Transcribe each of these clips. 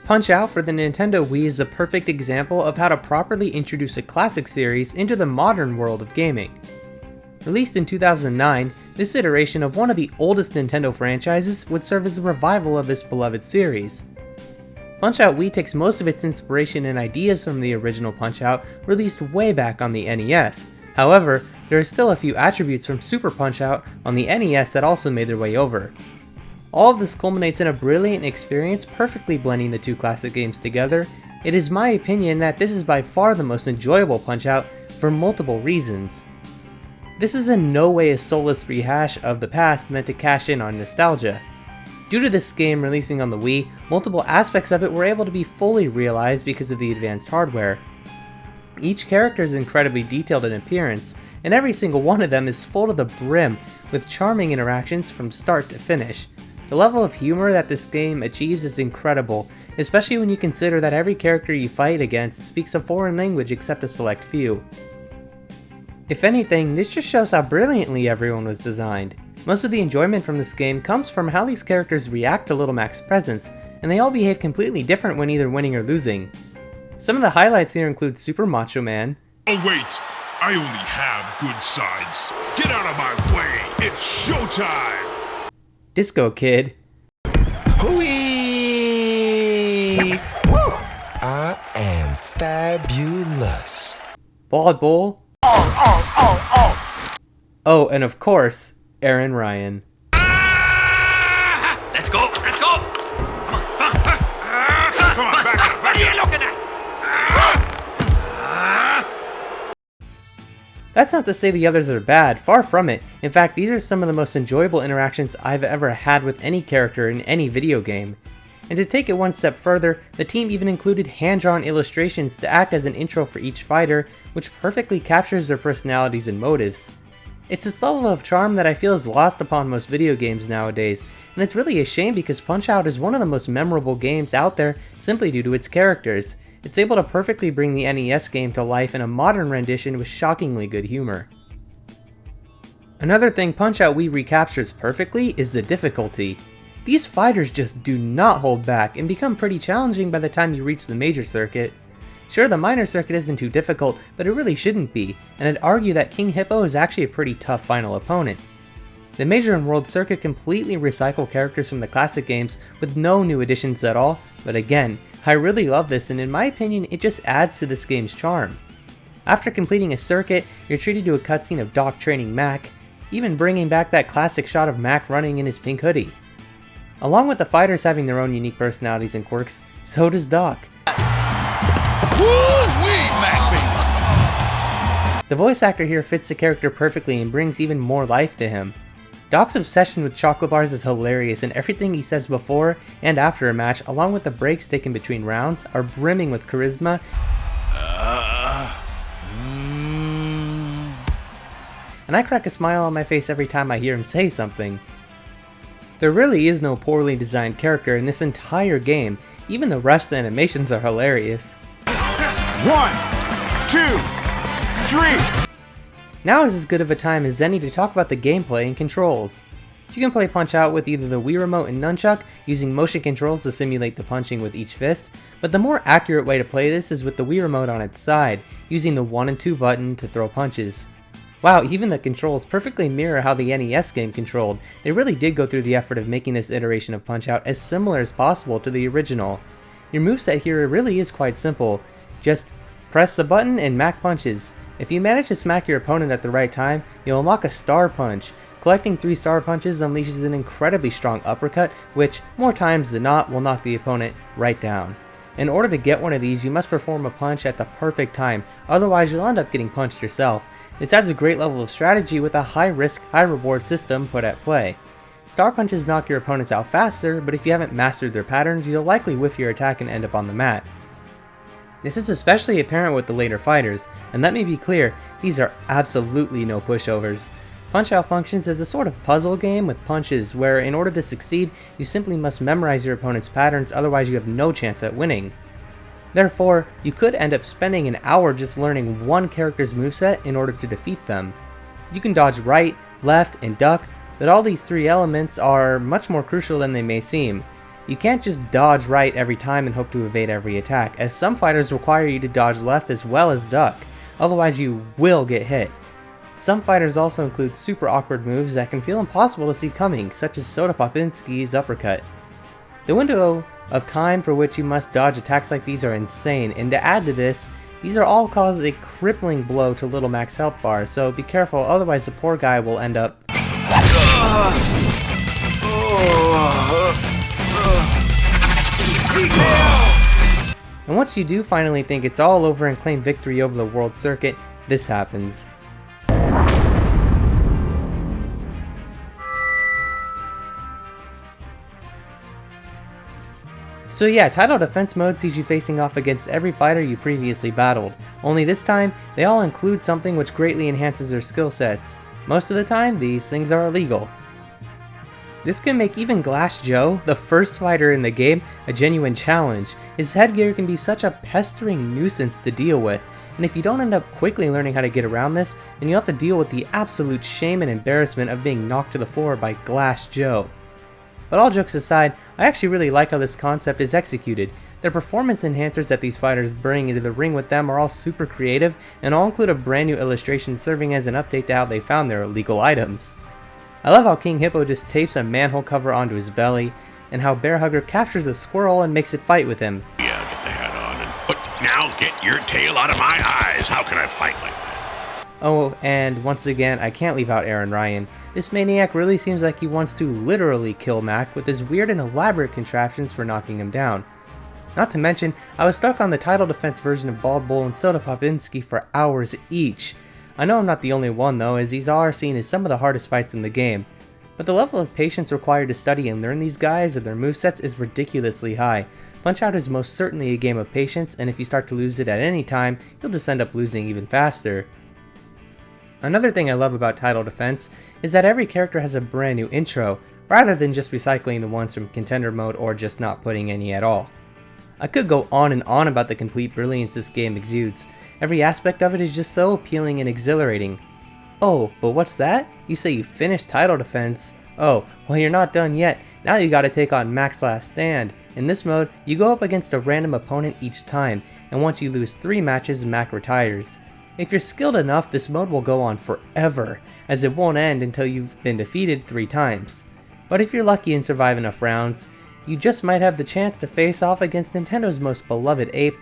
Punch-Out for the Nintendo Wii is a perfect example of how to properly introduce a classic series into the modern world of gaming. Released in 2009, this iteration of one of the oldest Nintendo franchises would serve as a revival of this beloved series. Punch-Out Wii takes most of its inspiration and ideas from the original Punch-Out released way back on the NES. However, there are still a few attributes from Super Punch-Out on the NES that also made their way over. All of this culminates in a brilliant experience perfectly blending the two classic games together. It is my opinion that this is by far the most enjoyable Punch-Out for multiple reasons. This is in no way a soulless rehash of the past meant to cash in on nostalgia. Due to this game releasing on the Wii, multiple aspects of it were able to be fully realized because of the advanced hardware. Each character is incredibly detailed in appearance, and every single one of them is full to the brim with charming interactions from start to finish. The level of humor that this game achieves is incredible, especially when you consider that every character you fight against speaks a foreign language except a select few. If anything, this just shows how brilliantly everyone was designed. Most of the enjoyment from this game comes from how these characters react to Little Mac's presence, and they all behave completely different when either winning or losing. Some of the highlights here include Super Macho Man. Oh wait, I only have good sides. Get out of my way, it's showtime! Disco Kid. Whee! Woo! I am fabulous. Bald Bull. Oh, and of course, Aaron Ryan. Let's go! Let's go! Come on, come on! Come on, back up, What are you back up! looking at? That's not to say the others are bad, far from it. In fact, these are some of the most enjoyable interactions I've ever had with any character in any video game. And to take it one step further, the team even included hand-drawn illustrations to act as an intro for each fighter, which perfectly captures their personalities and motives. It's this level of charm that I feel is lost upon most video games nowadays, and it's really a shame because Punch-Out is one of the most memorable games out there simply due to its characters. It's able to perfectly bring the NES game to life in a modern rendition with shockingly good humor. Another thing Punch-Out Wii recaptures perfectly is the difficulty. These fighters just do not hold back and become pretty challenging by the time you reach the major circuit. Sure, the minor circuit isn't too difficult, but it really shouldn't be, and I'd argue that King Hippo is actually a pretty tough final opponent. The Major and World Circuit completely recycle characters from the classic games with no new additions at all, but again, I really love this and in my opinion it just adds to this game's charm. After completing a circuit, you're treated to a cutscene of Doc training Mac, even bringing back that classic shot of Mac running in his pink hoodie. Along with the fighters having their own unique personalities and quirks, so does Doc. The voice actor here fits the character perfectly and brings even more life to him. Doc's obsession with chocolate bars is hilarious, and everything he says before and after a match, along with the breaks taken between rounds, are brimming with charisma. And I crack a smile on my face every time I hear him say something. There really is no poorly designed character in this entire game. Even the refs' animations are hilarious. 1, 2, 3! Now is as good of a time as any to talk about the gameplay and controls. You can play Punch-Out with either the Wii Remote and Nunchuck, using motion controls to simulate the punching with each fist, but the more accurate way to play this is with the Wii Remote on its side, using the 1 and 2 button to throw punches. Wow, even the controls perfectly mirror how the NES game controlled. They really did go through the effort of making this iteration of Punch-Out as similar as possible to the original. Your moveset here really is quite simple. Just press the button and Mac punches. If you manage to smack your opponent at the right time, you'll unlock a Star Punch. Collecting 3 Star Punches unleashes an incredibly strong uppercut, which, more times than not, will knock the opponent right down. In order to get one of these, you must perform a punch at the perfect time, otherwise you'll end up getting punched yourself. This adds a great level of strategy with a high-risk, high-reward system put at play. Star Punches knock your opponents out faster, but if you haven't mastered their patterns, you'll likely whiff your attack and end up on the mat. This is especially apparent with the later fighters, and let me be clear, these are absolutely no pushovers. Punch-Out functions as a sort of puzzle game with punches where, in order to succeed, you simply must memorize your opponent's patterns, otherwise you have no chance at winning. Therefore, you could end up spending an hour just learning one character's moveset in order to defeat them. You can dodge right, left, and duck, but all these 3 elements are much more crucial than they may seem. You can't just dodge right every time and hope to evade every attack, as some fighters require you to dodge left as well as duck, otherwise you will get hit. Some fighters also include super awkward moves that can feel impossible to see coming, such as Soda Popinski's uppercut. The window of time for which you must dodge attacks like these are insane, and to add to this, these are all cause a crippling blow to Little Mac's health bar, so be careful, otherwise the poor guy will end up. And once you do finally think it's all over and claim victory over the world circuit, this happens. So yeah, Title Defense Mode sees you facing off against every fighter you previously battled, only this time, they all include something which greatly enhances their skill sets. Most of the time, these things are illegal. This can make even Glass Joe, the first fighter in the game, a genuine challenge. His headgear can be such a pestering nuisance to deal with, and if you don't end up quickly learning how to get around this, then you'll have to deal with the absolute shame and embarrassment of being knocked to the floor by Glass Joe. But all jokes aside, I actually really like how this concept is executed. The performance enhancers that these fighters bring into the ring with them are all super creative, and all include a brand new illustration serving as an update to how they found their illegal items. I love how King Hippo just tapes a manhole cover onto his belly, and how Bear Hugger captures a squirrel and makes it fight with him. Yeah, get the hat on and... But now get your tail out of my eyes. How can I fight like that? Oh, and once again, I can't leave out Aaron Ryan. This maniac really seems like he wants to literally kill Mac with his weird and elaborate contraptions for knocking him down. Not to mention, I was stuck on the Title Defense version of Bald Bull and Soda Popinski for hours each. I know I'm not the only one though, as these are seen as some of the hardest fights in the game. But the level of patience required to study and learn these guys and their movesets is ridiculously high. Punch-Out is most certainly a game of patience, and if you start to lose it at any time, you'll just end up losing even faster. Another thing I love about Title Defense is that every character has a brand new intro, rather than just recycling the ones from Contender Mode or just not putting any at all. I could go on and on about the complete brilliance this game exudes. Every aspect of it is just so appealing and exhilarating. Oh, but what's that? You say you finished Title Defense. Oh, well you're not done yet. Now you gotta take on Mac's Last Stand. In this mode, you go up against a random opponent each time, and once you lose 3 matches, Mac retires. If you're skilled enough, this mode will go on forever, as it won't end until you've been defeated 3 times. But if you're lucky and survive enough rounds, you just might have the chance to face off against Nintendo's most beloved ape,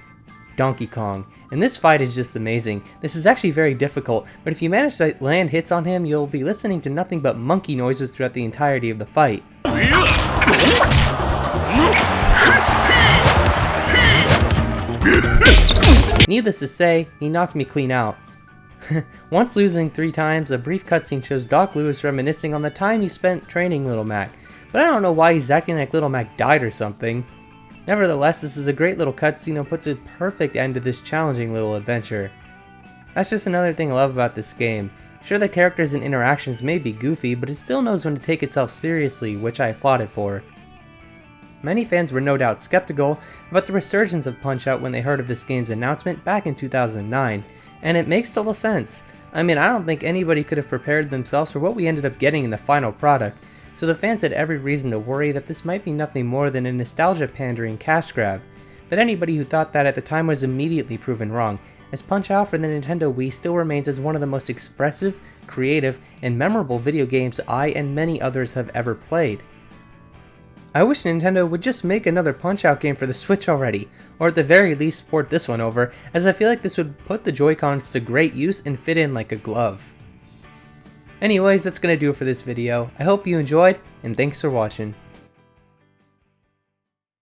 Donkey Kong. And this fight is just amazing. This is actually very difficult, but if you manage to land hits on him, you'll be listening to nothing but monkey noises throughout the entirety of the fight. Needless to say, he knocked me clean out. Once losing 3 times, a brief cutscene shows Doc Lewis reminiscing on the time he spent training Little Mac, but I don't know why he's acting like Little Mac died or something. Nevertheless, this is a great little cutscene and puts a perfect end to this challenging little adventure. That's just another thing I love about this game. Sure, the characters and interactions may be goofy, but it still knows when to take itself seriously, which I applaud it for. Many fans were no doubt skeptical about the resurgence of Punch-Out when they heard of this game's announcement back in 2009, and it makes total sense. I mean, I don't think anybody could have prepared themselves for what we ended up getting in the final product, so the fans had every reason to worry that this might be nothing more than a nostalgia-pandering cash grab. But anybody who thought that at the time was immediately proven wrong, as Punch-Out for the Nintendo Wii still remains as one of the most expressive, creative, and memorable video games I and many others have ever played. I wish Nintendo would just make another Punch-Out game for the Switch already, or at the very least port this one over, as I feel like this would put the Joy-Cons to great use and fit in like a glove. Anyways, that's gonna do it for this video. I hope you enjoyed, and thanks for watching.